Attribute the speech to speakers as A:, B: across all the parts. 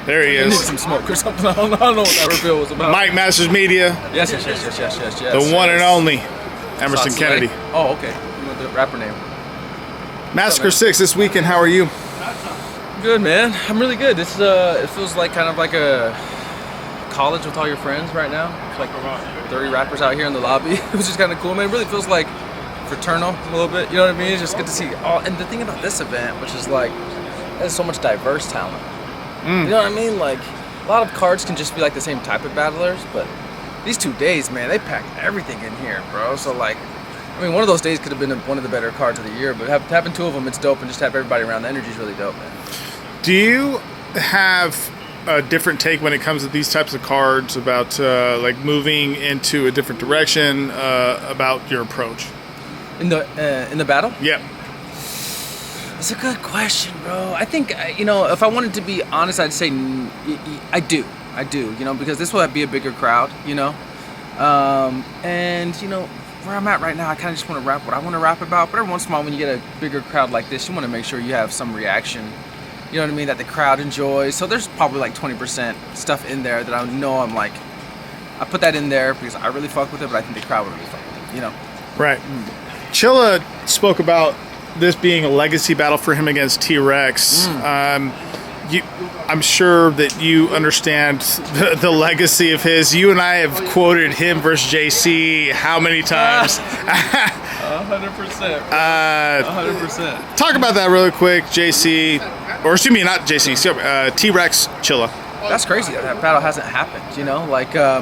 A: There he
B: I need
A: is.
B: some smoke or something. I don't know what that reveal was about.
A: Mike Masters Media.
B: Yes.
A: The one and only Emerson Kennedy.
B: Oh, okay. You know the rapper name.
A: Massacre 6 this weekend. How are you?
B: Good, man. I'm really good. This it feels like kind of like a college with all your friends right now. It's like 30 rappers out here in the lobby, which is kind of cool, man. It really feels like fraternal a little bit. You know what I mean? It's just good to see all. And the thing about this event, which is like, there's so much diverse talent. You know what I mean? Like, a lot of cards can just be like the same type of battlers, but these 2 days, man, they packed everything in here, bro. So like, I mean, one of those days could have been one of the better cards of the year, but having 2 of them, it's dope, and just have everybody around. The energy's really dope, man.
A: Do you have a different take when it comes to these types of cards about like moving into a different direction about your approach?
B: In the battle?
A: Yep.
B: It's a good question, bro. I think, you know, if I wanted to be honest, I'd say I do, you know, because this will be a bigger crowd, you know. And, you know, where I'm at right now, I kind of just want to rap what I want to rap about. But every once in a while, when you get a bigger crowd like this, you want to make sure you have some reaction, you know what I mean, that the crowd enjoys. So there's probably like 20% stuff in there that I know I'm like, I put that in there because I really fuck with it, but I think the crowd would really fuck with it, you know.
A: Right. Chilla spoke about this being a legacy battle for him against T-Rex. I'm sure that you understand the legacy of his. You and I have quoted him versus JC how many times?
B: 100%. 100%.
A: Talk about that really quick, JC, or excuse me, not JC, T-Rex Chilla.
B: That's crazy that battle hasn't happened, you know? Like, I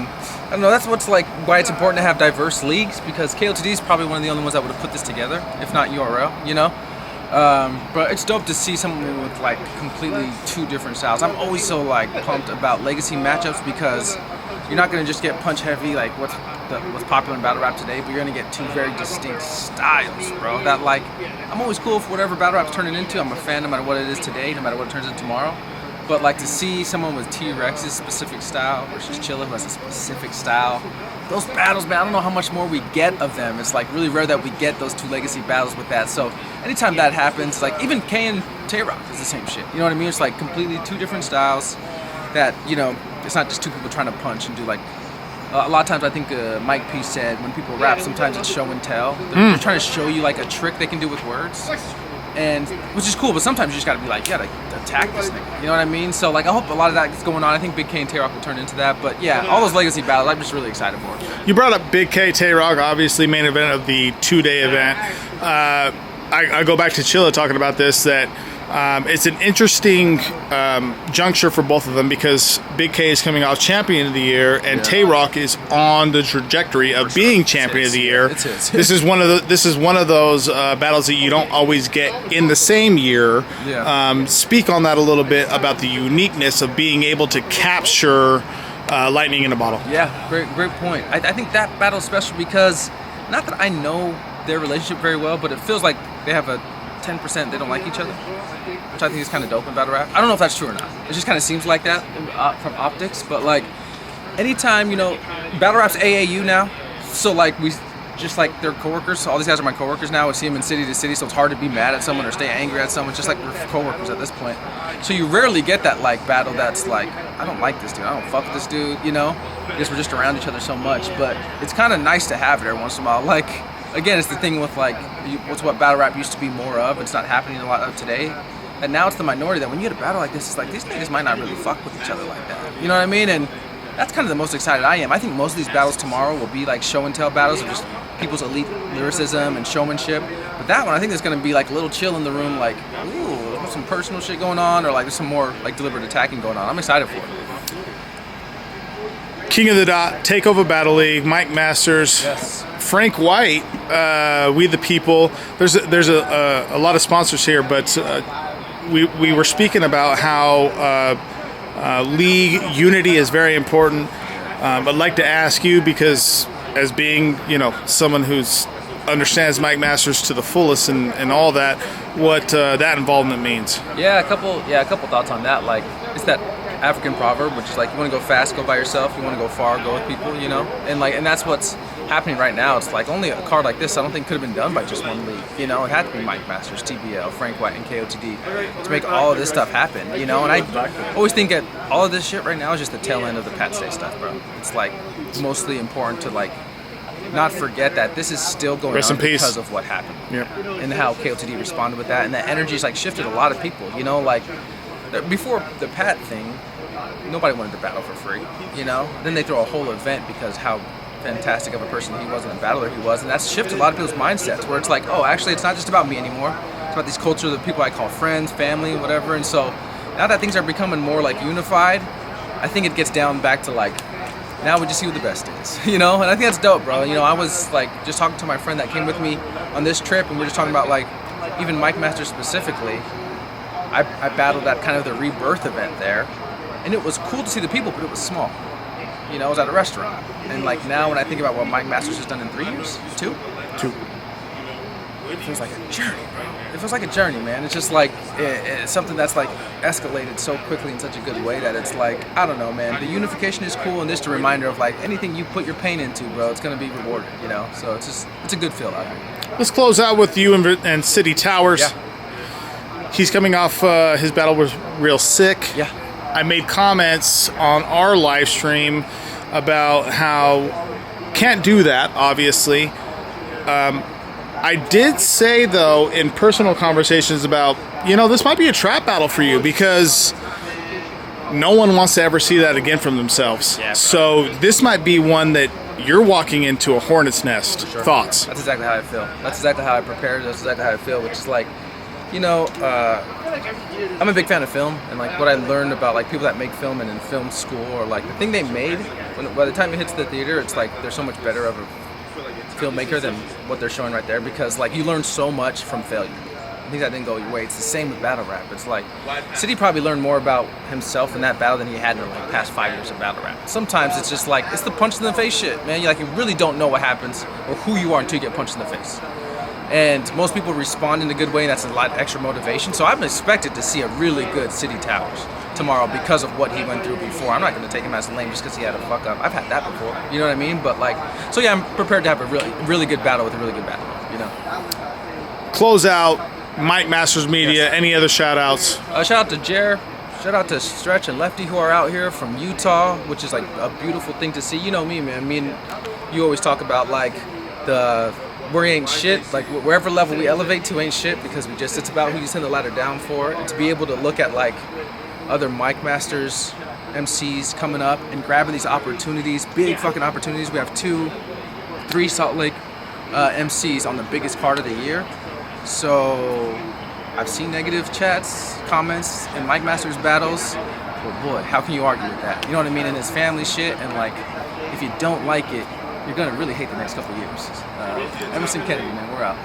B: don't know, that's what's like, why it's important to have diverse leagues, because KOTD is probably one of the only ones that would have put this together, if not URL, you know? But it's dope to see someone with like completely 2 different styles. I'm always so like pumped about legacy matchups because you're not gonna just get punch heavy like what's popular in battle rap today, but you're gonna get 2 very distinct styles, bro. That like, I'm always cool for whatever battle rap's turning into. I'm a fan no matter what it is today, no matter what it turns into tomorrow. But like to see someone with T-Rex's specific style versus Chilla who has a specific style, those battles, man, I don't know how much more we get of them. It's like really rare that we get those 2 legacy battles with that. So anytime that happens, like even K and Tay-Rock is the same shit. You know what I mean? It's like completely 2 different styles that, you know, it's not just 2 people trying to punch and do like, a lot of times I think Mike P said when people rap, sometimes it's show and tell. They're trying to show you like a trick they can do with words. And which is cool, but sometimes you just gotta be like, you gotta attack this thing. You know what I mean? So like, I hope a lot of that is going on. I think Big K and Tay-Rock will turn into that. But yeah, all those legacy battles, I'm just really excited for.
A: You brought up Big K, Tay-Rock, obviously main event of the 2-day event. I go back to Chilla talking about this, that it's an interesting juncture for both of them because Big K is coming off champion of the year and Tay-Rock is on the trajectory of being champion of the year. This is one of those battles that you don't always get in the same year. Speak on that a little bit about the uniqueness of being able to capture lightning in a bottle.
B: Yeah, great point. I think that battle is special because not that I know their relationship very well, but it feels like they have a 10% they don't like each other, which I think is kind of dope in battle rap. I don't know if that's true or not. It just kind of seems like that from optics, but like anytime, you know, battle rap's AAU now, so like we just like they're coworkers. So all these guys are my coworkers now. I see them in city to city, so it's hard to be mad at someone or stay angry at someone. Just like we're coworkers at this point. So you rarely get that like battle that's like, I don't like this dude, I don't fuck with this dude, you know? I guess we're just around each other so much, but it's kind of nice to have it every once in a while. Like, again, it's the thing with like, what's what battle rap used to be more of. It's not happening a lot of today. And now it's the minority that when you get a battle like this, it's like these niggas might not really fuck with each other like that. You know what I mean? And that's kind of the most excited I am. I think most of these battles tomorrow will be like show and tell battles of just people's elite lyricism and showmanship. But that one, I think there's going to be like a little chill in the room, like, ooh, there's some personal shit going on, or like there's some more like deliberate attacking going on. I'm excited for it.
A: King of the Dot, Takeover Battle League, Mike Masters, Frank White, We the People. There's a lot of sponsors here, but we were speaking about how league unity is very important. I'd like to ask you, because as being, you know, someone who's understands Mike Masters to the fullest and all that, what that involvement means.
B: Yeah, a couple thoughts on that. Like, it's that African proverb, which is like, you want to go fast, go by yourself. You want to go far, go with people. You know, and that's what's happening right now, it's like only a card like this I don't think could have been done by just one league. You know, it had to be Mike Masters, TBL, Frank White, and KOTD to make all of this stuff happen. You know, and I always think that all of this shit right now is just the tail end of the Pat Stay stuff, bro. It's like mostly important to like not forget that this is still going on because of what happened.
A: Yep.
B: And how KOTD responded with that, and that energy's like shifted a lot of people. You know, like before the Pat thing, nobody wanted to battle for free. You know, then they throw a whole event because how fantastic of a person he was and a battler he was, and that's shifted a lot of people's mindsets. Where it's like, oh, actually, it's not just about me anymore. It's about these culture, the people I call friends, family, whatever. And so now that things are becoming more like unified, I think it gets down back to like, now we just see what the best is, you know? And I think that's dope, bro. You know, I was like just talking to my friend that came with me on this trip, and we were just talking about like, even Mike Masters specifically, I battled at kind of the rebirth event there, and it was cool to see the people, but it was small. You know, I was at a restaurant. And like now when I think about what Mike Masters has done in 3 years, two, it feels like a journey, bro. It feels like a journey, man. It's just like it's something that's like escalated so quickly in such a good way that it's like, I don't know, man. The unification is cool, and just a reminder of like anything you put your pain into, bro, it's gonna be rewarded, you know. So it's a good feel out here.
A: Let's close out with you and Cityy Towers.
B: Yeah.
A: He's coming off his battle was real sick.
B: Yeah.
A: I made comments on our live stream about how can't do that, obviously. I did say, though, in personal conversations about, you know, this might be a trap battle for you because no one wants to ever see that again from themselves.
B: Yeah,
A: so this might be one that you're walking into a hornet's nest.
B: Sure.
A: Thoughts?
B: That's exactly how I feel. That's exactly how I prepared. That's exactly how I feel, which is like, you know, I'm a big fan of film, and like what I learned about like people that make film and in film school, or like the thing they made, by the time it hits the theater, it's like they're so much better of a filmmaker than what they're showing right there, because like you learn so much from failure. Things that didn't go your way. It's the same with battle rap. It's like Cityy probably learned more about himself in that battle than he had in the like past 5 years of battle rap. Sometimes it's just like it's the punch in the face shit, man. You really don't know what happens or who you are until you get punched in the face. And most people respond in a good way, and that's a lot of extra motivation. So I'm expected to see a really good Cityy Towers tomorrow because of what he went through before. I'm not going to take him as lame just because he had a fuck up. I've had that before, you know what I mean? But like, so yeah, I'm prepared to have a really good battle with a really good battle, you know.
A: Close out, Mike Masters Media.
B: Yes.
A: Any other shout outs?
B: Shout out to Jer. Shout out to Stretch and Lefty who are out here from Utah, which is like a beautiful thing to see. You know me, man. Me and you always talk about like we ain't shit, like wherever level we elevate to ain't shit, because it's about who you send the ladder down for. And to be able to look at like other Mike Masters MCs coming up and grabbing these opportunities, big fucking opportunities. We have 3 Salt Lake MCs on the biggest card of the year. So I've seen negative chats, comments in Mike Masters battles, but boy, how can you argue with that? You know what I mean? And it's family shit, and like if you don't like it, you're gonna really hate the next couple years. Emerson Kennedy, man, we're out.